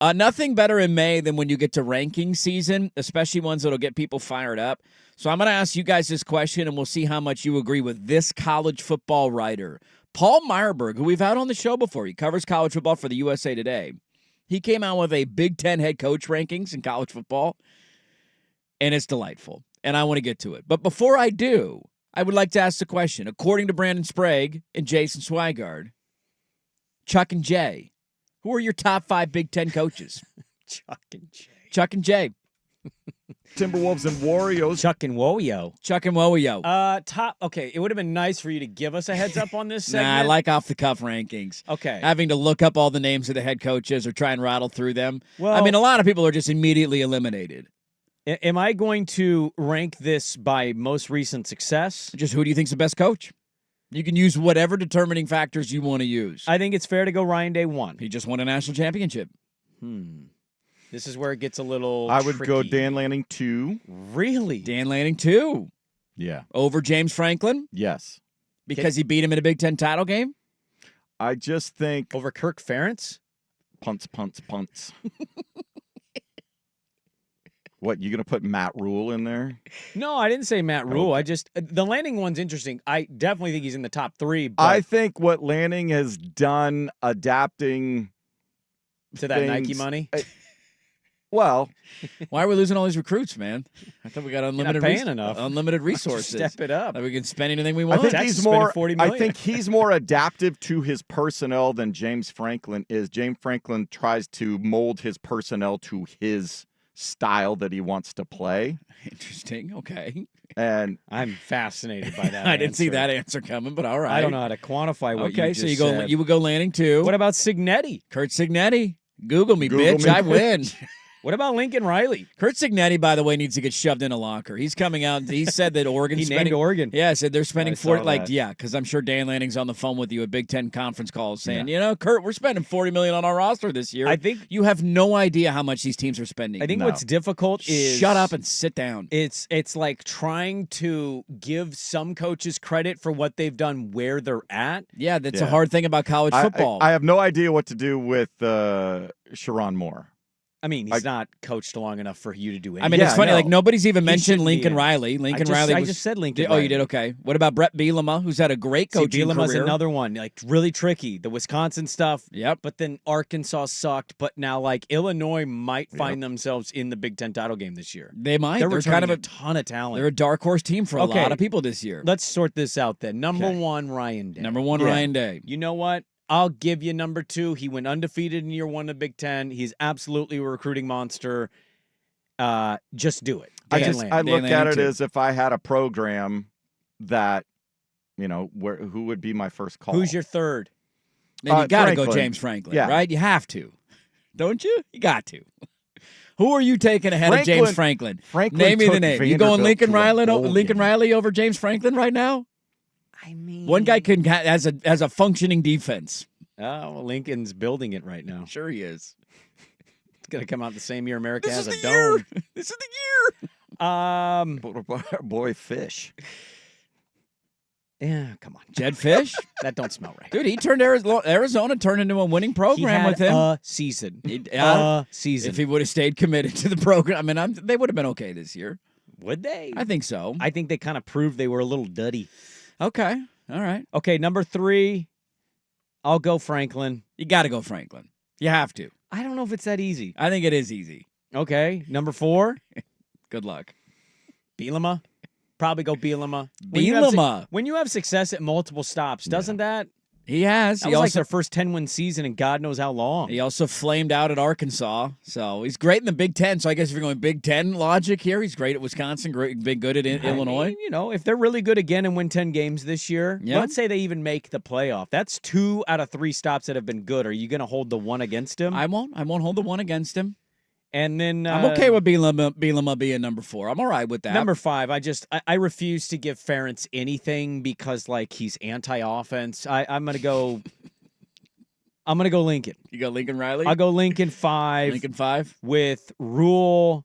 Nothing better in May than when you get to ranking season, especially ones that'll get people fired up. So I'm going to ask you guys this question, and we'll see how much you agree with this college football writer. Paul Meyerberg, who we've had on the show before, he covers college football for the USA Today. He came out with a Big Ten head coach rankings in college football, and it's delightful, and I want to get to it. But before I do, I would like to ask the question. According to Brandon Sprague and Jason Swigard, Chuck and Jay, who are your top 5 Big Ten coaches? Chuck and Jay. Chuck and Jay. Timberwolves and Warriors. Chuck and Woyo. Chuck and Woyo. Okay, it would have been nice for you to give us a heads up on this segment. Nah, I like off-the-cuff rankings. Okay. Having to look up all the names of the head coaches or try and rattle through them. Well, I mean, a lot of people are just immediately eliminated. Am I going to rank this by most recent success? Just who do you think's the best coach? You can use whatever determining factors you want to use. I think it's fair to go Ryan Day 1. He just won a national championship. This is where it gets a little I would tricky. go Dan Lanning 2. Really? Dan Lanning 2. Yeah. Over James Franklin? Yes. Because he beat him in a Big Ten title game? I just think Over Kirk Ferentz? punts. What, you going to put Matt Rule in there? No, I didn't say Matt Rule. I just the Lanning one's interesting. I definitely think he's in the top 3. But I think what Lanning has done adapting to that things- Nike money, Well, Why are we losing all these recruits, man? I thought we got unlimited paying enough. unlimited resources. Step it up. That we can spend anything we I want. think Texas he's spending more. $40 I million. think he's more adaptive to his personnel than James Franklin is. James Franklin tries to mold his personnel to his style that he wants to play, Interesting. Okay. and I'm fascinated by that. I didn't see answer. that answer coming, but all right. I don't know how to quantify what Okay, you so just you go. said. You would go Lanning 2. What about Signetti? Kurt Signetti? Google me, Google bitch. me, I bitch. win. What about Lincoln Riley? Kurt Signetti, by the way, needs to get shoved in a locker. He's coming out. He said that Oregon's He spending. named Oregon. Yeah, I said they're spending I saw 40. Like, that. yeah, because I'm sure Dan Lanning's on the phone with you at Big Ten conference calls saying, you know, Kurt, we're spending $40 million on our roster this year. I think You have no idea how much these teams are spending. I think No. what's difficult is Shut up and sit down. It's like trying to give some coaches credit for what they've done where they're at. Yeah, that's a Yeah. hard thing about college football. I have no idea what to do with Sharon Moore. I mean, he's not coached long enough for you to do anything. I mean, it's Yeah, funny. no. Like nobody's even He mentioned shouldn't be Lincoln in. Riley. Lincoln I Riley. just said Lincoln. Oh, you Riley. did? Okay. What about Brett Bielema, who's had a great See, coaching Bielema's career? another one, like really tricky. The Wisconsin stuff, Yep. but then Arkansas sucked. But now, like Illinois might find themselves in the Big Ten title game this year. They might. They're They're returning kind of a ton of talent. They're a dark horse team for a Okay. lot of people this year. Let's sort this out then. Number Okay. 1, Ryan Day. Number 1, Yeah. Ryan Day. You know what? I'll give you number 2. He went undefeated in year 1 of Big Ten. He's absolutely a recruiting monster. Just do it. I Dan just Lanning. I Dan look at Lanning it too. as if I had a program that, who would be my first call? Who's your third? Then you got to go Franklin. James Franklin, Yeah. right? You have to. Don't you? You got to. Who are you taking ahead of James Franklin? Franklin Name me the took name. You going Vanderbilt Lincoln to a Riley? bowl Lincoln game. Riley over James Franklin right now? I mean, One guy can has a functioning defense. Oh, well, Lincoln's building it right now. Sure he is. It's gonna come out the same year America This has is a the dome. year. This is the year. Boy, Fish. Yeah, come on. Jed Fish? That don't smell right. Dude, he turned Arizona turned into a winning He program had with him. a season. A season. If he would have stayed committed to the program, I mean, they would have been okay this year. Would they? I think so. I think they kind of proved they were a little duddy. Okay. All right. Okay, number 3, I'll go Franklin. You got to go Franklin. You have to. I don't know if it's that easy. I think it is easy. Okay, number 4, Good luck. Bielema. Probably go Bielema. Bielema. When you have success at multiple stops, doesn't that? He has. That He was like also their first 10-win season in God knows how long. he also flamed out at Arkansas. So he's great in the Big Ten. So I guess if you're going Big Ten logic here, he's great at Wisconsin, been good at Illinois. I mean, if they're really good again and win 10 games this year, Yeah. let's say they even make the playoff. That's 2 out of 3 stops that have been good. Are you going to hold the one against him? I won't hold the one against him. And then I'm okay with Bielema being number 4. I'm all right with that. number 5. I refuse to give Ferentz anything because like he's anti-offense. I'm gonna go. I'm gonna go Lincoln. You got Lincoln Riley? I'll go Lincoln 5. Lincoln 5? With Rule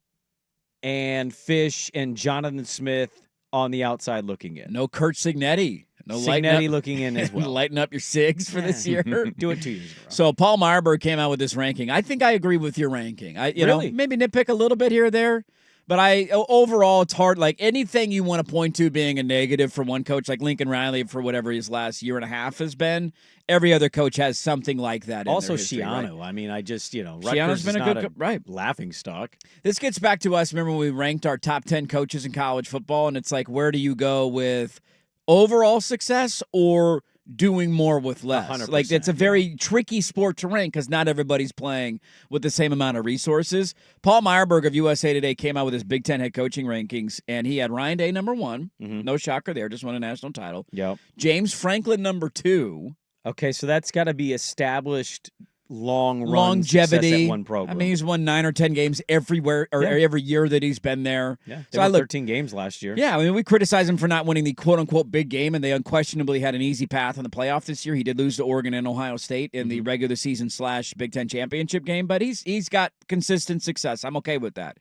and Fish and Jonathan Smith on the outside looking in. No Kurt Signetti. No lighten Signetti up, looking in as well. lighten up your SIGs for this year. Do it 2 years in a row. So Paul Marburg came out with this ranking. I think I agree with your ranking. You know, Really? maybe nitpick a little bit here or there, but overall it's hard. Like anything you want to point to being a negative for one coach, like Lincoln Riley for whatever his last year and a half has been. Every other coach has something like that. Also, in their history, Shiano. right? I mean, Shiano's Rutgers been is a not good right. laughing stock. This gets back to us. Remember when we ranked our top 10 coaches in college football, and it's like, where do you go with overall success or doing more with less? 100%, Like, it's a very tricky sport to rank because not everybody's playing with the same amount of resources. Paul Meyerberg of USA Today came out with his Big Ten head coaching rankings, and he had Ryan Day number 1. No shocker there, just won a national title. Yep. James Franklin number 2. Okay, so that's got to be established long-run Longevity. success at one program. I mean, he's won 9 or 10 games everywhere or every year that he's been there. Yeah, so I 13 games last year. Yeah, I mean, we criticize him for not winning the quote-unquote big game, and they unquestionably had an easy path in the playoff this year. He did lose to Oregon and Ohio State in the regular season / Big Ten championship game, but he's got consistent success. I'm okay with that.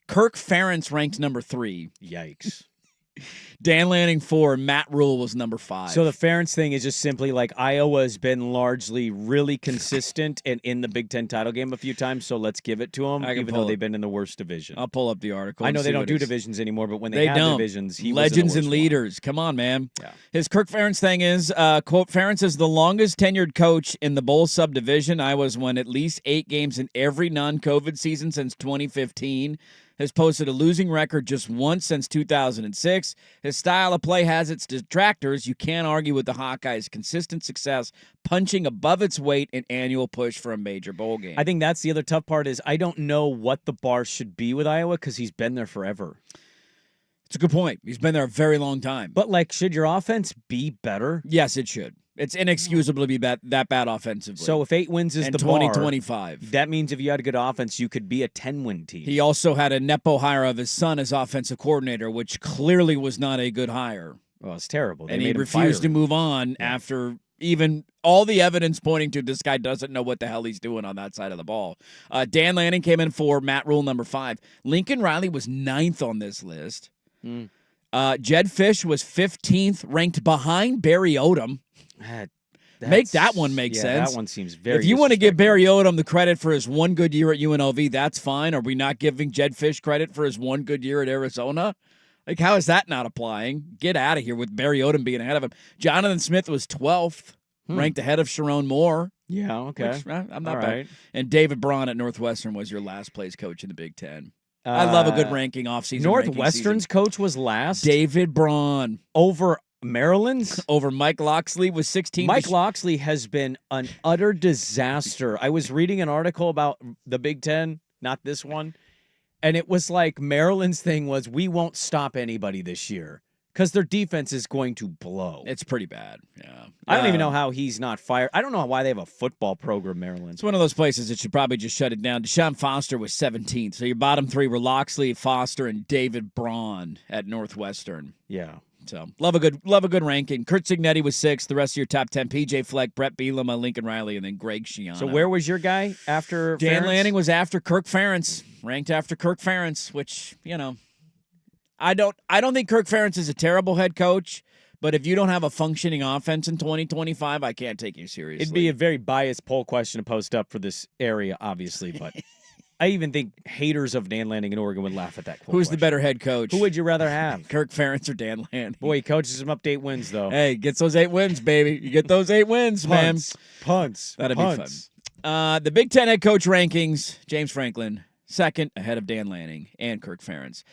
Kirk Ferentz ranked number 3. Yikes. Dan Lanning 4. Matt Rule was number 5. So the Ferentz thing is just simply like Iowa's been largely really consistent and in the Big Ten title game a few times, so let's give it to them, even though they've been in the worst division. I'll pull up the article. I know and they see don't what do it's- divisions anymore, but when they had don't. divisions, he Legends was in and the worst leaders. Come on, man. Yeah. His Kirk Ferentz thing is, quote, Ferentz is the longest tenured coach in the bowl subdivision. Iowa's won at least 8 games in every non-COVID season since 2015. Has posted a losing record just once since 2006. His style of play has its detractors. You can't argue with the Hawkeyes' consistent success, punching above its weight in annual push for a major bowl game. I think that's the other tough part is I don't know what the bar should be with Iowa because he's been there forever. It's a good point. He's been there a very long time. But, like, should your offense be better? Yes, it should. It's inexcusable to be that bad offensively. So if 8 wins is and the 2025. bar, that means if you had a good offense, you could be a 10-win team. He also had a nepo hire of his son as offensive coordinator, which clearly was not a good hire. Well, it's terrible. And he refused to move on after even all the evidence pointing to this guy doesn't know what the hell he's doing on that side of the ball. Dan Lanning came in 4, Matt Rule number 5. Lincoln Riley was 9th on this list. Jed Fish was 15th, ranked behind Barry Odom. Make that one make sense. That one seems very. If you want to give Barry Odom the credit for his one good year at UNLV, that's fine. Are we not giving Jed Fish credit for his one good year at Arizona? Like, how is that not applying? Get out of here with Barry Odom being ahead of him. Jonathan Smith was 12th, ranked ahead of Sharon Moore. Yeah, okay. Which, I'm not All bad. right. And David Braun at Northwestern was your last place coach in the Big Ten. I love a good ranking offseason. Northwestern's coach was last. David Braun over Maryland's. over Mike Loxley was 16. Mike Loxley has been an utter disaster. I was reading an article about the Big Ten, not this one, and it was like Maryland's thing was we won't stop anybody this year because their defense is going to blow. It's pretty bad. Yeah. I don't even know how he's not fired. I don't know why they have a football program, Maryland. It's one of those places that should probably just shut it down. Deshaun Foster was 17th. So your bottom 3 were Loxley, Foster, and David Braun at Northwestern. Yeah. So love a good ranking. Kurt Signetti was 6th. The rest of your top 10: PJ Fleck, Brett Bielema, Lincoln Riley, and then Greg Schiano. So where was your guy after Dan Ferentz? Lanning was after Kirk Ferentz, ranked after Kirk Ferentz, which I don't think Kirk Ferentz is a terrible head coach. But if you don't have a functioning offense in 2025, I can't take you seriously. It'd be a very biased poll question to post up for this area, obviously, but I even think haters of Dan Lanning in Oregon would laugh at that poll Who's the question. better head coach? Who would you rather have? Kirk Ferentz or Dan Lanning? Boy, he coaches him up to 8 wins, though. Hey, gets those 8 wins, baby. You get those 8 wins, man. Punts. That'd be fun. The Big Ten head coach rankings, James Franklin, 2nd ahead of Dan Lanning and Kirk Ferentz.